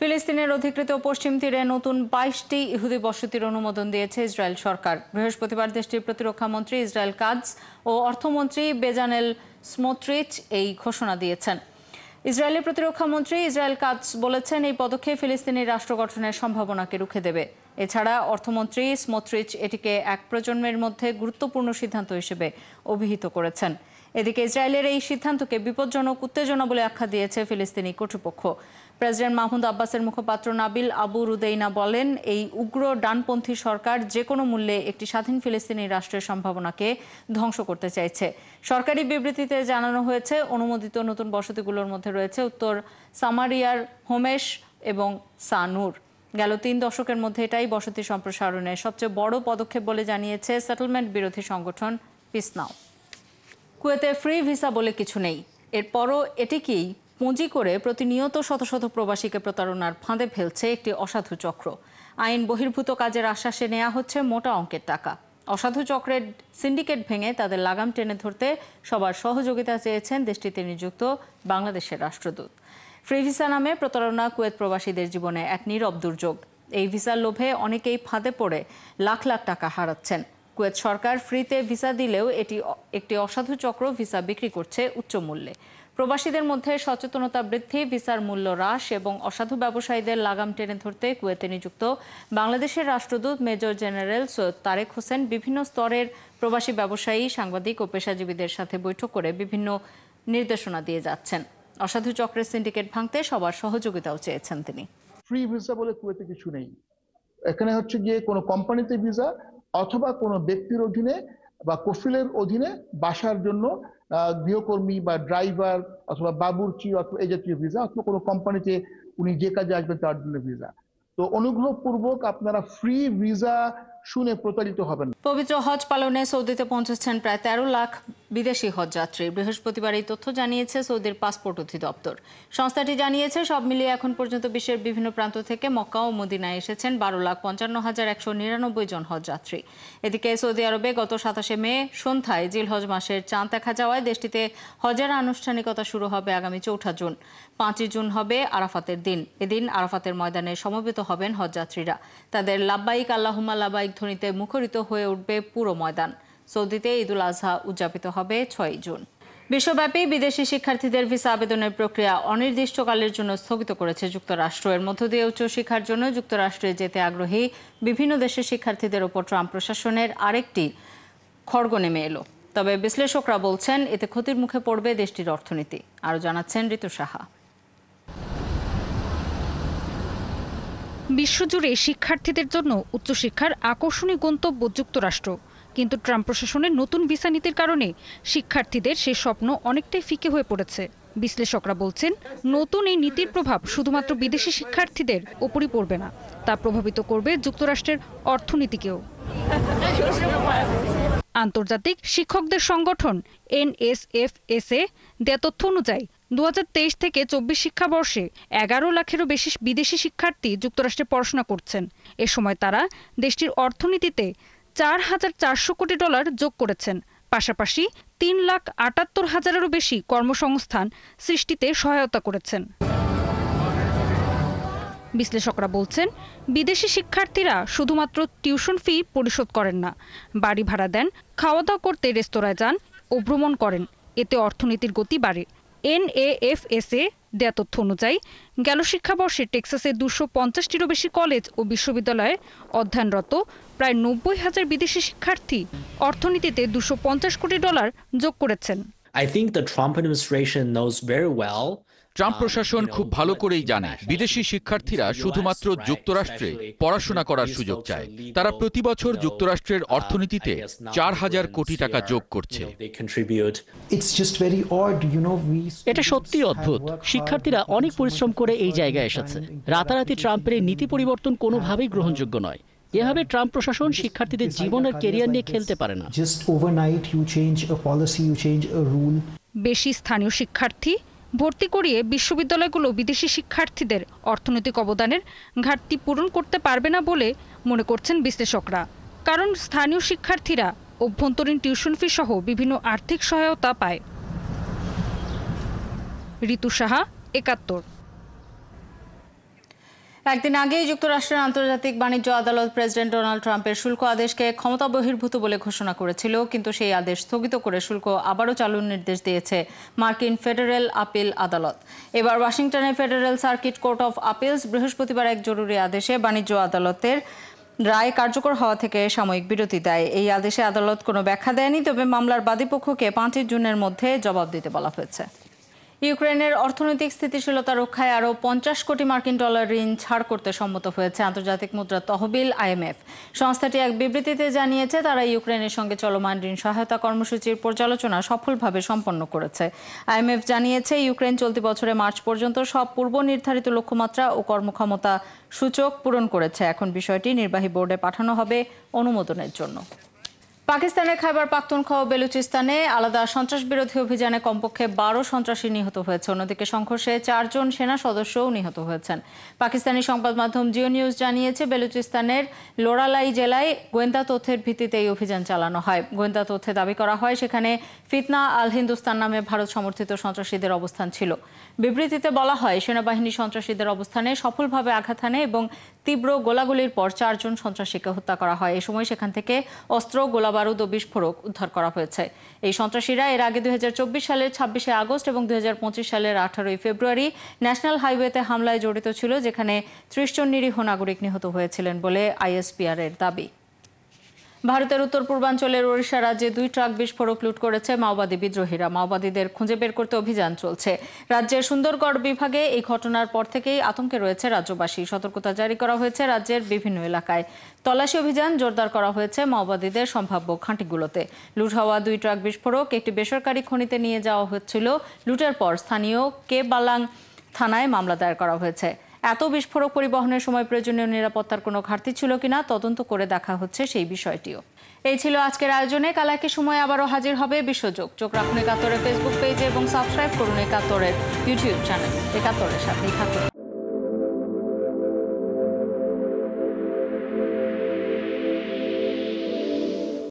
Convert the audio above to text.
ফিলিস্তিনের অধিকৃত পশ্চিম তীরে নতুন ২২টি ইহুদি বসতির অনুমোদন দিয়েছে ইসরায়েল সরকার। বৃহস্পতিবার দেশটির প্রতিরক্ষা মন্ত্রী ইসরায়েল কাটজ ও অর্থমন্ত্রী বেজানেল স্মোট্রিচ এই ঘোষণা দিয়েছেন। ইসরায়েলের প্রতিরক্ষা মন্ত্রী ইসরায়েল কাটজ বলেছেন, এই পদক্ষেপ ফিলিস্তিনি রাষ্ট্র গঠনের সম্ভাবনাকে রুখে দেবে। এছাড়া অর্থমন্ত্রী স্মোট্রিচ এটিকে এক প্রজন্মের মধ্যে গুরুত্বপূর্ণ সিদ্ধান্ত হিসেবে অভিহিত করেছেন। এদিকে ইসরায়েলের এই সিদ্ধান্তকে বিপজ্জনক উত্তেজনা বলে আখ্যা দিয়েছে ফিলিস্তিনি কর্তৃপক্ষ। প্রেসিডেন্ট মাহমুদ আব্বাসের মুখপাত্র নাবিল আবু রুদেইনা বলেন, এই উগ্র ডানপন্থী সরকার যে কোনো মূল্যে একটি স্বাধীন ফিলিস্তিনি রাষ্ট্রের সম্ভাবনাকে ধ্বংস করতে চাইছে। সরকারি বিবৃতিতে জানানো হয়েছে, অনুমোদিত নতুন বসতিগুলোর মধ্যে রয়েছে উত্তর সামারিয়ার হোমেশ এবং সানুর। গেল ৩ দশকের মধ্যে এটাই বসতি সম্প্রসারণের সবচেয়ে বড় পদক্ষেপ বলে জানিয়েছে সেটেলমেন্ট বিরোধী সংগঠন পিস নাও। কুয়েতে ফ্রি ভিসা বলে কিছু নেই। এরপরও এটিকেই পুঁজি করে প্রতিনিয়ত শত শত প্রবাসীকে প্রতারণার ফাঁদে ফেলছে একটি অসাধু চক্র। আইন বহির্ভূত কাজের আশ্বাসে নেওয়া হচ্ছে মোটা অঙ্কের টাকা। অসাধু চক্রের সিন্ডিকেট ভেঙে তাদের লাগাম টেনে ধরতে সবার সহযোগিতা চেয়েছেন দেশটিতে নিযুক্ত বাংলাদেশের রাষ্ট্রদূত। ফ্রি ভিসা নামে প্রতারণা কুয়েত প্রবাসীদের জীবনে এক নীরব দুর্যোগ। এই ভিসার লোভে অনেকেই ফাঁদে পড়ে লাখ লাখ টাকা হারাচ্ছেন। কুয়েত সরকার ফ্রিতে ভিসা দিলেও একটি অসাধু চক্র ভিসা বিক্রি করছে উচ্চ মূল্যে। প্রবাসীদের মধ্যে সচেতনতা বৃদ্ধি, ভিসার মূল্য হ্রাস এবং অসাধু ব্যবসায়ীদের লাগাম টেনে ধরতে কুয়েতে নিযুক্ত বাংলাদেশের রাষ্ট্রদূত মেজর জেনারেল সৈয়দ তারেক হোসেন বিভিন্ন স্তরের প্রবাসী ব্যবসায়ী, সাংবাদিক ও পেশাজীবীদের সাথে বৈঠক করে বিভিন্ন নির্দেশনা দিয়ে যাচ্ছেন। অসাধু চক্রের সিন্ডিকেট ভাঙতে সবার সহযোগিতাও চেয়েছেন তিনি। ফ্রি ভিসা বলে কুয়েতে কিছু নেই। এখানে হচ্ছে গিয়ে কোনো কোম্পানিতে ভিসা অথবা কোনো ব্যক্তির অধীনে বা কফিলের অধীনে বাসার জন্য গৃহকর্মী বা ড্রাইভার অথবা বাবুর্চি অথবা এই জাতীয় ভিসা, অথবা কোনো কোম্পানিতে উনি যে কাজে আসবেন তার জন্য ভিসা। তো অনুগ্রহপূর্বক আপনারা ফ্রি ভিসা শুনে প্রতারিত হবেন। পবিত্র হজ পালনে সৌদিতে পৌঁছেছেন প্রায় ১৩ লাখ বিদেশি হজযাত্রী। বৃহস্পতিবার এই তথ্য জানিয়েছে সৌদির পাসপোর্ট অধিদপ্তর। সংস্থাটি জানিয়েছে, সব মিলিয়ে এখন পর্যন্ত বিশ্বের বিভিন্ন প্রান্ত থেকে মক্কা ও মদিনায় এসেছেন ১২,৫৫,১৯৯ জন হজযাত্রী। এদিকে সৌদি আরবে গত ২৭শে মে সন্ধ্যায় জিলহজ মাসের চাঁদ দেখা যাওয়ায় দেশটিতে হজের আনুষ্ঠানিকতা শুরু হবে আগামী ৪ঠা জুন। ৫ই জুন হবে আরাফাতের দিন। এদিন আরাফাতের ময়দানে সমবেত হবেন হজযাত্রীরা। তাদের লাব্বাইক আল্লাহুম্মা লাব্বাইক ধ্বনিতে মুখরিত হয়ে উঠবে পুরো ময়দান। সৌদিতে ঈদুল আজহা উদযাপিত হবে ৬ই জুন। বিশ্বব্যাপী বিদেশি শিক্ষার্থীদের ভিসা আবেদনের প্রক্রিয়া অনির্দিষ্টকালের জন্য স্থগিত করেছে যুক্তরাষ্ট্র। এর মধ্য দিয়ে উচ্চশিক্ষার জন্য যুক্তরাষ্ট্রে যেতে আগ্রহী বিভিন্ন দেশের শিক্ষার্থীদের ওপর ট্রাম্প প্রশাসনের আরেকটি খড়গ নেমে এলো। তবে বিশ্লেষকরা বলছেন, এতে ক্ষতির মুখে পড়বে দেশটির অর্থনীতি। আরও জানাচ্ছেন ঋতু সাহা। বিশ্বজুড়ে শিক্ষার্থীদের জন্য উচ্চশিক্ষার আকর্ষণীয় গন্তব্য যুক্তরাষ্ট্র। কিন্তু ট্রাম্প প্রশাসনের নতুন ভিসা নীতির কারণে শিক্ষার্থীদের সেই স্বপ্ন অনেকটাই ফিকে হয়ে পড়েছে। বিশ্লেষকরা বলছেন, নতুন এই নীতির প্রভাব শুধুমাত্র বিদেশি শিক্ষার্থীদের ওপরই পড়বে না, তা প্রভাবিত করবে যুক্তরাষ্ট্রের অর্থনীতিকেও। আন্তর্জাতিক শিক্ষকদের সংগঠন NSFSA দেয়া তথ্য অনুযায়ী ২০২৩ থেকে ২৪ শিক্ষাবর্ষে ১১ লাখেরও বেশি বিদেশি শিক্ষার্থী যুক্তরাষ্ট্রে পড়াশোনা করছেন। এ সময় তারা দেশটির অর্থনীতিতে $৪,৪০০ কোটি যোগ করেছেন। পাশাপাশি ৩,৭৮,০০০-এরও বেশি কর্মসংস্থান সৃষ্টিতে সহায়তা করেছেন। বিশ্লেষকরা বলছেন, বিদেশি শিক্ষার্থীরা শুধুমাত্র টিউশন ফি পরিশোধ করেন না, বাড়ি ভাড়া দেন, খাওয়া দাওয়া করতে রেস্তোরাঁয় যান ও ভ্রমণ করেন। এতে অর্থনীতির গতি বাড়ে। NAFSA দেয়া তথ্য অনুযায়ী গেল শিক্ষাবর্ষে টেক্সাসে ২৫০টিরও বেশি কলেজ ও বিশ্ববিদ্যালয়ে অধ্যয়নরত প্রায় ৯০,০০০ বিদেশি শিক্ষার্থী অর্থনীতিতে $২৫০ কোটি যোগ করেছেন। I think the Trump administration knows very well Trump প্রশাসন খুব ভালো করেই জানে বিদেশি শিক্ষার্থীরা শুধুমাত্র যুক্তরাষ্ট্রে পড়াশোনা করার সুযোগ চায়। তারা প্রতি বছর যুক্তরাষ্ট্রের অর্থনীতিতে ৪,০০০ কোটি টাকা যোগ করছে। এটা সত্যি অদ্ভুত। শিক্ষার্থীরা অনেক পরিশ্রম করে এই জায়গায় এসেছে। রাতারাতি ট্রাম্পের এই নীতি পরিবর্তন কোনোভাবেই গ্রহণযোগ্য নয়। এভাবে ট্রাম্প প্রশাসন শিক্ষার্থীদের জীবন আর ক্যারিয়ার নিয়ে খেলতে পারে না। বেশি স্থানীয় শিক্ষার্থী ভর্তি করিয়ে বিশ্ববিদ্যালয়গুলো বিদেশি শিক্ষার্থীদের অর্থনৈতিক অবদানের ঘাটতি পূরণ করতে পারবে না বলে মনে করছেন বিশ্লেষকরা। কারণ স্থানীয় শিক্ষার্থীরা অভ্যন্তরীণ টিউশন ফি সহ বিভিন্ন আর্থিক সহায়তা পায়। ঋতু সাহা, ৭১। একদিন আগেই যুক্তরাষ্ট্রের আন্তর্জাতিক বাণিজ্য আদালত প্রেসিডেন্ট ডোনাল্ড ট্রাম্পের শুল্ক আদেশকে ক্ষমতা বহির্ভূত বলে ঘোষণা করেছিল, কিন্তু সেই আদেশ স্থগিত করে শুল্ক আবারও চালুর নির্দেশ দিয়েছে মার্কিন ফেডারেল আপিল আদালত। এবার ওয়াশিংটনের ফেডারেল সার্কিট কোর্ট অফ আপিলস বৃহস্পতিবার এক জরুরি আদেশে বাণিজ্য আদালতের রায় কার্যকর হওয়া থেকে সাময়িক বিরতি দেয়। এই আদেশে আদালত কোনো ব্যাখ্যা দেয়নি, তবে মামলার বাদীপক্ষকে 5 জুনের মধ্যে জবাব দিতে বলা হয়েছে। ইউক্রেনের অর্থনৈতিক স্থিতিশীলতা রক্ষায় আরও 50 কোটি মার্কিন ডলার ঋণ ছাড় করতে সম্মত হয়েছে আন্তর্জাতিক মুদ্রা তহবিল IMF। সংস্থাটি এক বিবৃতিতে জানিয়েছে, তারা ইউক্রেনের সঙ্গে চলমান ঋণ সহায়তা কর্মসূচির পর্যালোচনা সফলভাবে সম্পন্ন করেছে। IMF জানিয়েছে, ইউক্রেন চলতি বছরে মার্চ পর্যন্ত সব পূর্ব নির্ধারিত লক্ষ্যমাত্রা ও কর্মক্ষমতা সূচক পূরণ করেছে। এখন বিষয়টি নির্বাহী বোর্ডে পাঠানো হবে অনুমোদনের জন্য। পাকিস্তানের খাইবার পাখতুনখোয়া ও বেলুচিস্তানে আলাদা সন্ত্রাসবিরোধী অভিযানে কমপক্ষে 12 সন্ত্রাসী নিহত হয়েছে। অন্যদিকে সংঘর্ষে 4 জন সেনা সদস্যও নিহত হয়েছেন। পাকিস্তানি সংবাদ মাধ্যম জিও নিউজ জানিয়েছে, বেলুচিস্তানের লোরালাই জেলায় গোয়েন্দা তথ্যের ভিত্তিতে এই অভিযান চালানো হয়। গোয়েন্দা তথ্যে দাবি করা হয়, সেখানে ফিতনা আল হিন্দুস্তান নামে ভারত সমর্থিত সন্ত্রাসীদের অবস্থান ছিল। বিবৃতিতে বলা হয়, সেনাবাহিনী সন্ত্রাসীদের অবস্থানে সফলভাবে আঘাত হানে এবং তীব্র গোলাগুলির পর 4 জন সন্ত্রাসীকে হত্যা করা হয়। এ সময় সেখান থেকে অস্ত্র, গোলাবারুদ ও বিস্ফোরক উদ্ধার করা হয়েছে। এই সন্ত্রাসীরা এর আগে 2024 সালের 26শে আগস্ট এবং 2025 সালের 18ই ফেব্রুয়ারি ন্যাশনাল হাইওয়েতে হামলায় জড়িত ছিল, যেখানে 30 জন নিরীহ নাগরিক নিহত হয়েছিলেন বলে ISPR এর দাবি। ভারতের উত্তর পূর্বাঞ্চলের ওড়িশা রাজ্যে 2 ট্রাক বিস্ফোরক লুট করেছে মাওবাদী বিদ্রোহীরা। মাওবাদীদের খুঁজে বের করতে অভিযান চলছে। রাজ্যের সুন্দরগড় বিভাগে এই ঘটনার পর থেকেই আতঙ্কে রয়েছে রাজ্যবাসী। সতর্কতা জারি করা হয়েছে রাজ্যের বিভিন্ন এলাকায়। তল্লাশি অভিযান জোরদার করা হয়েছে মাওবাদীদের সম্ভাব্য ঘাঁটিগুলোতে। লুট হওয়া 2 ট্রাক বিস্ফোরক একটি বেসরকারি খনিতে নিয়ে যাওয়া হচ্ছিল। লুটের পর স্থানীয় কেবালাং থানায় মামলা দায়ের করা হয়েছে। এত বিস্ফোরক পরিবহনের সময় প্রয়োজনীয় নিরাপত্তার কোনো ঘাটতি ছিল কিনা তদন্ত করে দেখা হচ্ছে সেই বিষয়টিও। এই ছিল আজকের আয়োজনে। কাল একই সময় আবারও হাজির হবে বিশ্বযোগ। চোখ রাখুন একাত্তরের ফেসবুক পেজে এবং সাবস্ক্রাইব করুন একাত্তরের ইউটিউব চ্যানেল। একাত্তরের সাথেই থাকুন।